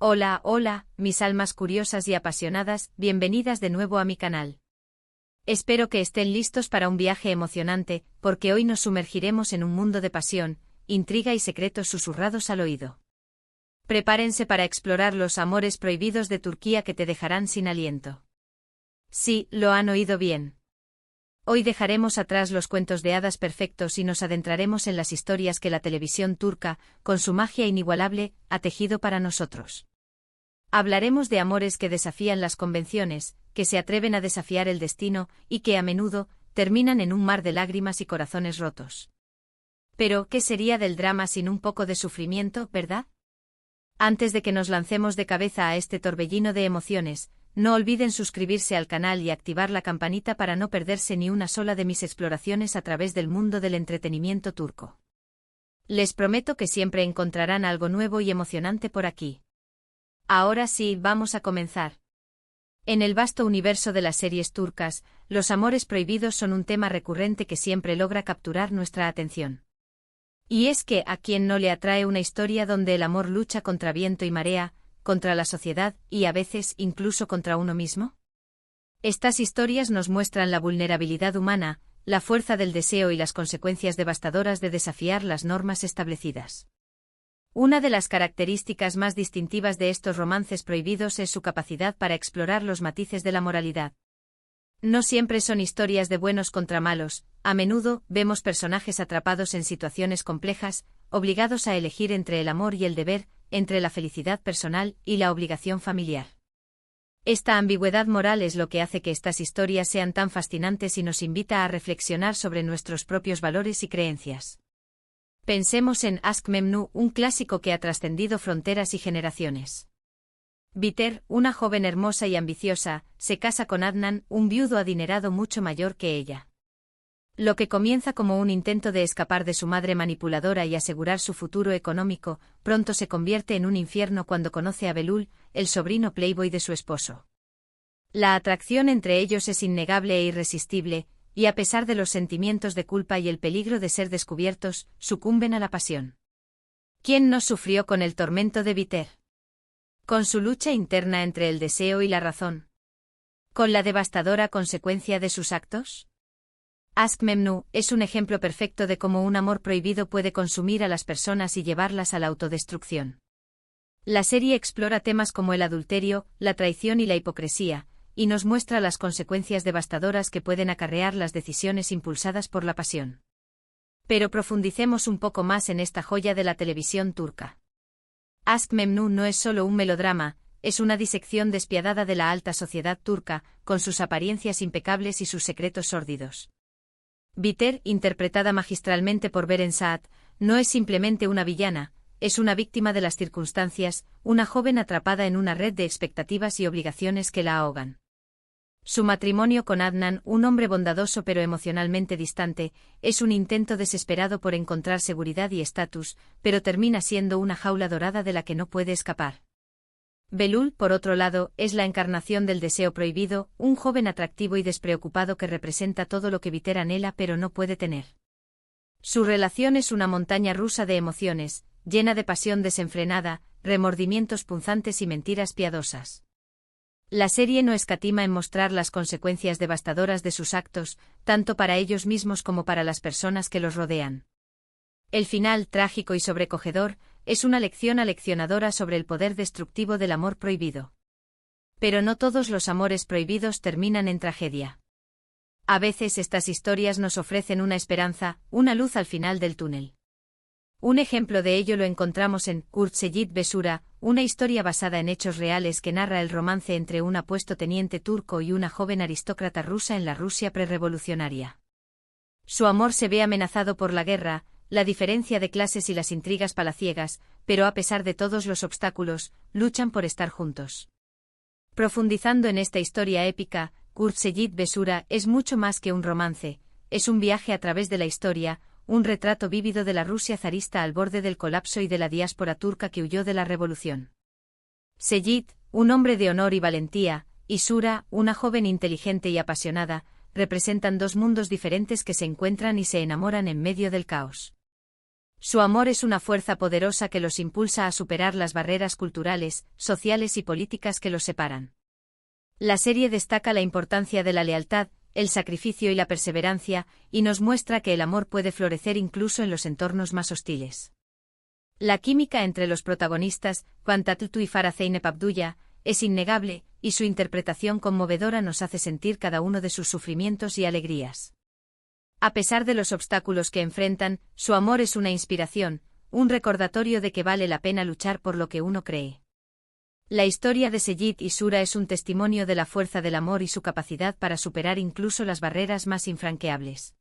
Hola, hola, mis almas curiosas y apasionadas, bienvenidas de nuevo a mi canal. Espero que estén listos para un viaje emocionante, porque hoy nos sumergiremos en un mundo de pasión, intriga y secretos susurrados al oído. Prepárense para explorar los amores prohibidos de Turquía que te dejarán sin aliento. Sí, lo han oído bien. Hoy dejaremos atrás los cuentos de hadas perfectos y nos adentraremos en las historias que la televisión turca, con su magia inigualable, ha tejido para nosotros. Hablaremos de amores que desafían las convenciones, que se atreven a desafiar el destino y que a menudo terminan en un mar de lágrimas y corazones rotos. Pero, ¿qué sería del drama sin un poco de sufrimiento, verdad? Antes de que nos lancemos de cabeza a este torbellino de emociones, no olviden suscribirse al canal y activar la campanita para no perderse ni una sola de mis exploraciones a través del mundo del entretenimiento turco. Les prometo que siempre encontrarán algo nuevo y emocionante por aquí. Ahora sí, vamos a comenzar. En el vasto universo de las series turcas, los amores prohibidos son un tema recurrente que siempre logra capturar nuestra atención. Y es que, ¿a quién no le atrae una historia donde el amor lucha contra viento y marea, contra la sociedad y a veces incluso contra uno mismo? Estas historias nos muestran la vulnerabilidad humana, la fuerza del deseo y las consecuencias devastadoras de desafiar las normas establecidas. Una de las características más distintivas de estos romances prohibidos es su capacidad para explorar los matices de la moralidad. No siempre son historias de buenos contra malos, a menudo vemos personajes atrapados en situaciones complejas, obligados a elegir entre el amor y el deber, entre la felicidad personal y la obligación familiar. Esta ambigüedad moral es lo que hace que estas historias sean tan fascinantes y nos invita a reflexionar sobre nuestros propios valores y creencias. Pensemos en Aşk Memnu, un clásico que ha trascendido fronteras y generaciones. Biter, una joven hermosa y ambiciosa, se casa con Adnan, un viudo adinerado mucho mayor que ella. Lo que comienza como un intento de escapar de su madre manipuladora y asegurar su futuro económico, pronto se convierte en un infierno cuando conoce a Belul, el sobrino playboy de su esposo. La atracción entre ellos es innegable e irresistible, y a pesar de los sentimientos de culpa y el peligro de ser descubiertos, sucumben a la pasión. ¿Quién no sufrió con el tormento de Biter? Con su lucha interna entre el deseo y la razón. ¿Con la devastadora consecuencia de sus actos? Aşk Memnu es un ejemplo perfecto de cómo un amor prohibido puede consumir a las personas y llevarlas a la autodestrucción. La serie explora temas como el adulterio, la traición y la hipocresía, y nos muestra las consecuencias devastadoras que pueden acarrear las decisiones impulsadas por la pasión. Pero profundicemos un poco más en esta joya de la televisión turca. Aşk Memnu no es solo un melodrama, es una disección despiadada de la alta sociedad turca, con sus apariencias impecables y sus secretos sórdidos. Biter, interpretada magistralmente por Beren Saat, no es simplemente una villana, es una víctima de las circunstancias, una joven atrapada en una red de expectativas y obligaciones que la ahogan. Su matrimonio con Adnan, un hombre bondadoso pero emocionalmente distante, es un intento desesperado por encontrar seguridad y estatus, pero termina siendo una jaula dorada de la que no puede escapar. Belul, por otro lado, es la encarnación del deseo prohibido, un joven atractivo y despreocupado que representa todo lo que Biter anhela pero no puede tener. Su relación es una montaña rusa de emociones, llena de pasión desenfrenada, remordimientos punzantes y mentiras piadosas. La serie no escatima en mostrar las consecuencias devastadoras de sus actos, tanto para ellos mismos como para las personas que los rodean. El final, trágico y sobrecogedor, es una lección aleccionadora sobre el poder destructivo del amor prohibido. Pero no todos los amores prohibidos terminan en tragedia. A veces estas historias nos ofrecen una esperanza, una luz al final del túnel. Un ejemplo de ello lo encontramos en Kurtseyit Besura, una historia basada en hechos reales que narra el romance entre un apuesto teniente turco y una joven aristócrata rusa en la Rusia prerrevolucionaria. Su amor se ve amenazado por la guerra, la diferencia de clases y las intrigas palaciegas, pero a pesar de todos los obstáculos, luchan por estar juntos. Profundizando en esta historia épica, Kurtseyit Besura es mucho más que un romance, es un viaje a través de la historia, un retrato vívido de la Rusia zarista al borde del colapso y de la diáspora turca que huyó de la revolución. Seyit, un hombre de honor y valentía, y Sura, una joven inteligente y apasionada, representan dos mundos diferentes que se encuentran y se enamoran en medio del caos. Su amor es una fuerza poderosa que los impulsa a superar las barreras culturales, sociales y políticas que los separan. La serie destaca la importancia de la lealtad, el sacrificio y la perseverancia, y nos muestra que el amor puede florecer incluso en los entornos más hostiles. La química entre los protagonistas, Fantatultu y Farah Zeynep Abdullah, es innegable, y su interpretación conmovedora nos hace sentir cada uno de sus sufrimientos y alegrías. A pesar de los obstáculos que enfrentan, su amor es una inspiración, un recordatorio de que vale la pena luchar por lo que uno cree. La historia de Seyit y Sura es un testimonio de la fuerza del amor y su capacidad para superar incluso las barreras más infranqueables.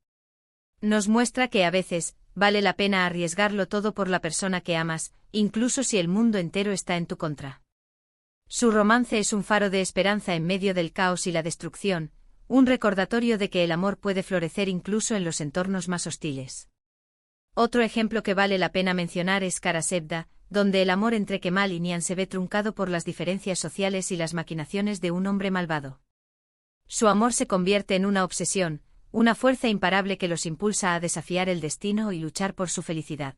Nos muestra que a veces, vale la pena arriesgarlo todo por la persona que amas, incluso si el mundo entero está en tu contra. Su romance es un faro de esperanza en medio del caos y la destrucción, un recordatorio de que el amor puede florecer incluso en los entornos más hostiles. Otro ejemplo que vale la pena mencionar es Kara Sevda, donde el amor entre Kemal y Nihan se ve truncado por las diferencias sociales y las maquinaciones de un hombre malvado. Su amor se convierte en una obsesión, una fuerza imparable que los impulsa a desafiar el destino y luchar por su felicidad.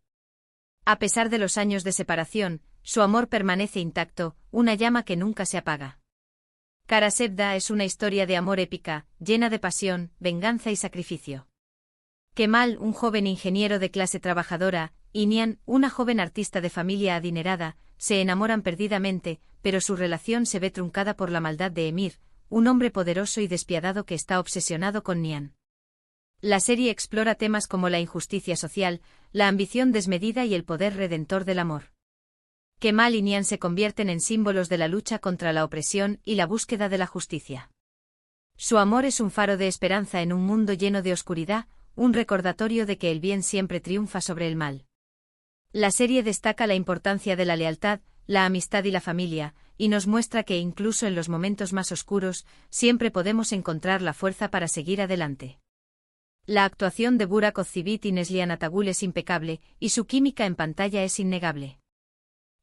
A pesar de los años de separación, su amor permanece intacto, una llama que nunca se apaga. Kara Sevda es una historia de amor épica, llena de pasión, venganza y sacrificio. Kemal, un joven ingeniero de clase trabajadora, y Nihan, una joven artista de familia adinerada, se enamoran perdidamente, pero su relación se ve truncada por la maldad de Emir, un hombre poderoso y despiadado que está obsesionado con Nihan. La serie explora temas como la injusticia social, la ambición desmedida y el poder redentor del amor. Kemal y Nihan se convierten en símbolos de la lucha contra la opresión y la búsqueda de la justicia. Su amor es un faro de esperanza en un mundo lleno de oscuridad, un recordatorio de que el bien siempre triunfa sobre el mal. La serie destaca la importancia de la lealtad, la amistad y la familia, y nos muestra que incluso en los momentos más oscuros, siempre podemos encontrar la fuerza para seguir adelante. La actuación de Burak Özçivit y Neslihan Atagül es impecable, y su química en pantalla es innegable.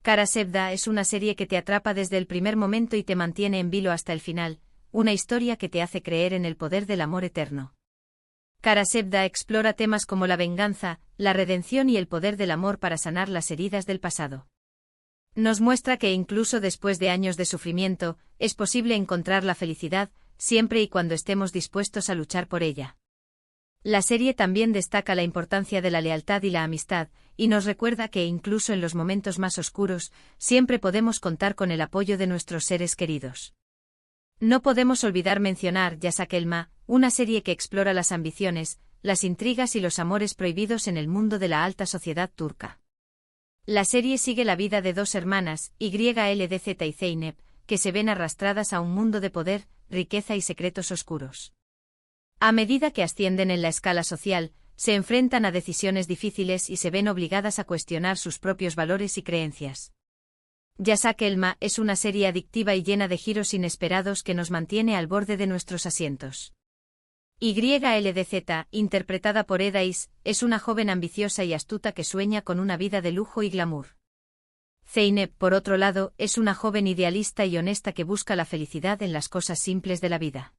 Kara Sevda es una serie que te atrapa desde el primer momento y te mantiene en vilo hasta el final, una historia que te hace creer en el poder del amor eterno. Kara Sevda explora temas como la venganza, la redención y el poder del amor para sanar las heridas del pasado. Nos muestra que incluso después de años de sufrimiento, es posible encontrar la felicidad, siempre y cuando estemos dispuestos a luchar por ella. La serie también destaca la importancia de la lealtad y la amistad, y nos recuerda que incluso en los momentos más oscuros, siempre podemos contar con el apoyo de nuestros seres queridos. No podemos olvidar mencionar Yasak Elma, una serie que explora las ambiciones, las intrigas y los amores prohibidos en el mundo de la alta sociedad turca. La serie sigue la vida de dos hermanas, YLDZ y Zeynep, que se ven arrastradas a un mundo de poder, riqueza y secretos oscuros. A medida que ascienden en la escala social, se enfrentan a decisiones difíciles y se ven obligadas a cuestionar sus propios valores y creencias. Yasak Elma es una serie adictiva y llena de giros inesperados que nos mantiene al borde de nuestros asientos. YLDZ, interpretada por Edais, es una joven ambiciosa y astuta que sueña con una vida de lujo y glamour. Zeynep, por otro lado, es una joven idealista y honesta que busca la felicidad en las cosas simples de la vida.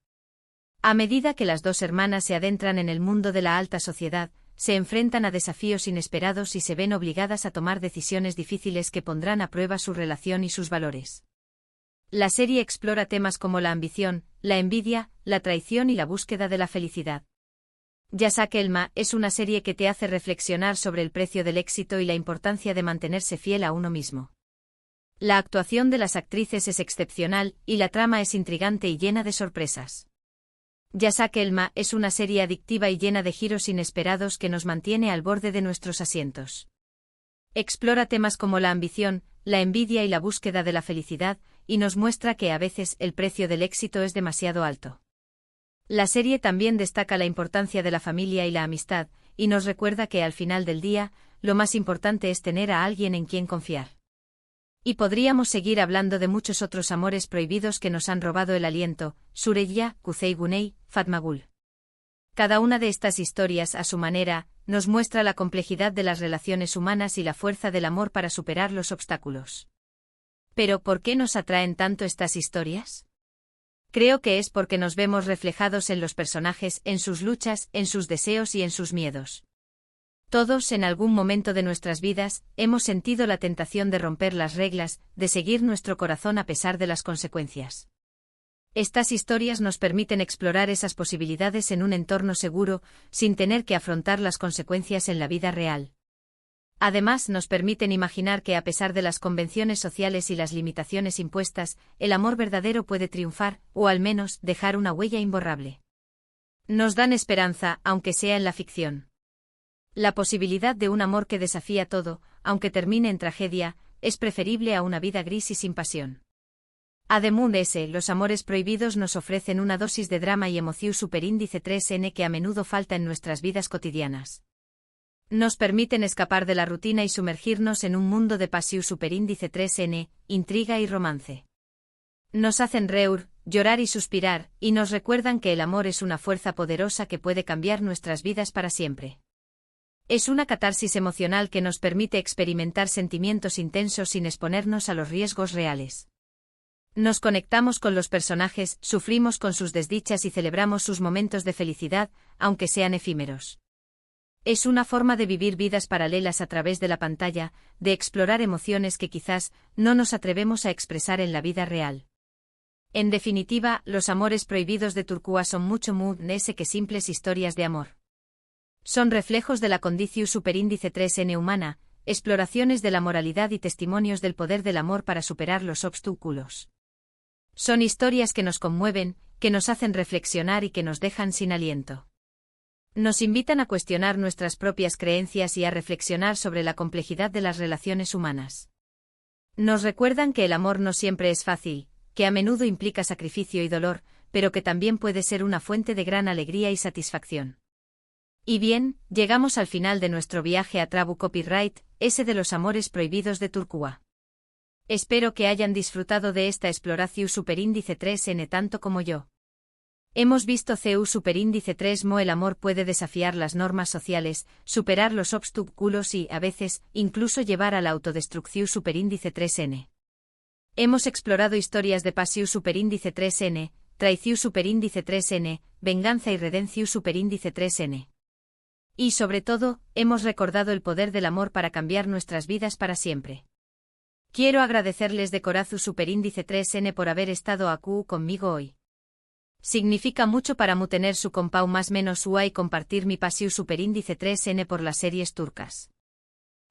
A medida que las dos hermanas se adentran en el mundo de la alta sociedad, se enfrentan a desafíos inesperados y se ven obligadas a tomar decisiones difíciles que pondrán a prueba su relación y sus valores. La serie explora temas como la ambición, la envidia, la traición y la búsqueda de la felicidad. Yasak Elma es una serie que te hace reflexionar sobre el precio del éxito y la importancia de mantenerse fiel a uno mismo. La actuación de las actrices es excepcional y la trama es intrigante y llena de sorpresas. Yasak Elma es una serie adictiva y llena de giros inesperados que nos mantiene al borde de nuestros asientos. Explora temas como la ambición, la envidia y la búsqueda de la felicidad, y nos muestra que a veces el precio del éxito es demasiado alto. La serie también destaca la importancia de la familia y la amistad, y nos recuerda que al final del día, lo más importante es tener a alguien en quien confiar. Y podríamos seguir hablando de muchos otros amores prohibidos que nos han robado el aliento, Süreyya, Kuzey Güney, Fatma Gul. Cada una de estas historias, a su manera, nos muestra la complejidad de las relaciones humanas y la fuerza del amor para superar los obstáculos. ¿Pero por qué nos atraen tanto estas historias? Creo que es porque nos vemos reflejados en los personajes, en sus luchas, en sus deseos y en sus miedos. Todos, en algún momento de nuestras vidas, hemos sentido la tentación de romper las reglas, de seguir nuestro corazón a pesar de las consecuencias. Estas historias nos permiten explorar esas posibilidades en un entorno seguro, sin tener que afrontar las consecuencias en la vida real. Además, nos permiten imaginar que a pesar de las convenciones sociales y las limitaciones impuestas, el amor verdadero puede triunfar, o al menos, dejar una huella imborrable. Nos dan esperanza, aunque sea en la ficción. La posibilidad de un amor que desafía todo, aunque termine en tragedia, es preferible a una vida gris y sin pasión. Además, los amores prohibidos nos ofrecen una dosis de drama y emoción superíndice 3N que a menudo falta en nuestras vidas cotidianas. Nos permiten escapar de la rutina y sumergirnos en un mundo de pasión superíndice 3N, intriga y romance. Nos hacen reír, llorar y suspirar, y nos recuerdan que el amor es una fuerza poderosa que puede cambiar nuestras vidas para siempre. Es una catarsis emocional que nos permite experimentar sentimientos intensos sin exponernos a los riesgos reales. Nos conectamos con los personajes, sufrimos con sus desdichas y celebramos sus momentos de felicidad, aunque sean efímeros. Es una forma de vivir vidas paralelas a través de la pantalla, de explorar emociones que quizás no nos atrevemos a expresar en la vida real. En definitiva, los amores prohibidos de Turquoise son mucho más que simples historias de amor. Son reflejos de la condición superíndice 3N humana, exploraciones de la moralidad y testimonios del poder del amor para superar los obstáculos. Son historias que nos conmueven, que nos hacen reflexionar y que nos dejan sin aliento. Nos invitan a cuestionar nuestras propias creencias y a reflexionar sobre la complejidad de las relaciones humanas. Nos recuerdan que el amor no siempre es fácil, que a menudo implica sacrificio y dolor, pero que también puede ser una fuente de gran alegría y satisfacción. Y bien, llegamos al final de nuestro viaje a True Copyright, ese de los amores prohibidos de Turquoise. Espero que hayan disfrutado de esta exploración superíndice 3N tanto como yo. Hemos visto CU superíndice 3 el amor puede desafiar las normas sociales, superar los obstáculos y, a veces, incluso llevar a la autodestrucción superíndice 3N. Hemos explorado historias de pasión superíndice 3N, traición superíndice 3N, venganza y redención superíndice 3N. Y sobre todo, hemos recordado el poder del amor para cambiar nuestras vidas para siempre. Quiero agradecerles de corazón superíndice 3N por haber estado aquí conmigo hoy. Significa mucho para mí tener su compau más menos UA y compartir mi pasión superíndice 3N por las series turcas.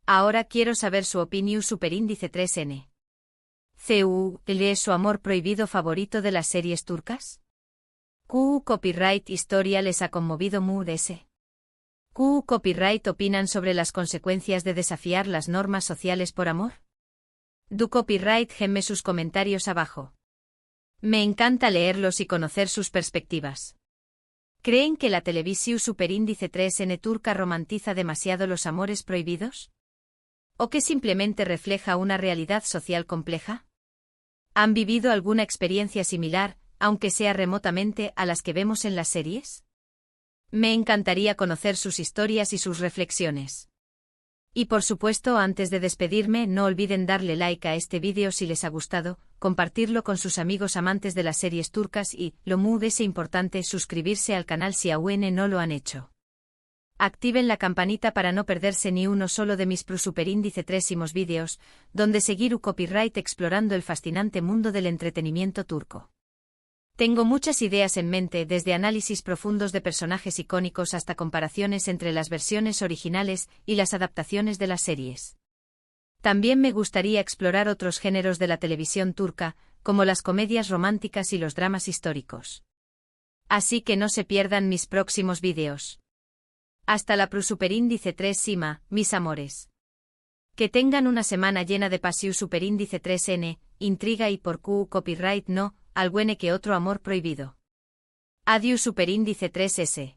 Ahora quiero saber su opinión superíndice 3N. ¿Cuál es su amor prohibido favorito de las series turcas? ¿Qué copyright historia les ha conmovido mucho? ¿Qué copyright opinan sobre las consecuencias de desafiar las normas sociales por amor? Du copyright gemme sus comentarios abajo. Me encanta leerlos y conocer sus perspectivas. ¿Creen que la televisión superíndice 3N turca romantiza demasiado los amores prohibidos? ¿O que simplemente refleja una realidad social compleja? ¿Han vivido alguna experiencia similar, aunque sea remotamente, a las que vemos en las series? Me encantaría conocer sus historias y sus reflexiones. Y por supuesto, antes de despedirme, no olviden darle like a este vídeo si les ha gustado, compartirlo con sus amigos amantes de las series turcas y, lo muy importante, suscribirse al canal si aún no lo han hecho. Activen la campanita para no perderse ni uno solo de mis superíndice 3 vídeos, donde seguir copyright explorando el fascinante mundo del entretenimiento turco. Tengo muchas ideas en mente, desde análisis profundos de personajes icónicos hasta comparaciones entre las versiones originales y las adaptaciones de las series. También me gustaría explorar otros géneros de la televisión turca, como las comedias románticas y los dramas históricos. Así que no se pierdan mis próximos vídeos. Hasta la superíndice 3 Sima, mis amores. Que tengan una semana llena de pasión superíndice 3N, intriga y por Q copyright no, algún que otro amor prohibido. Adiós superíndice 3S.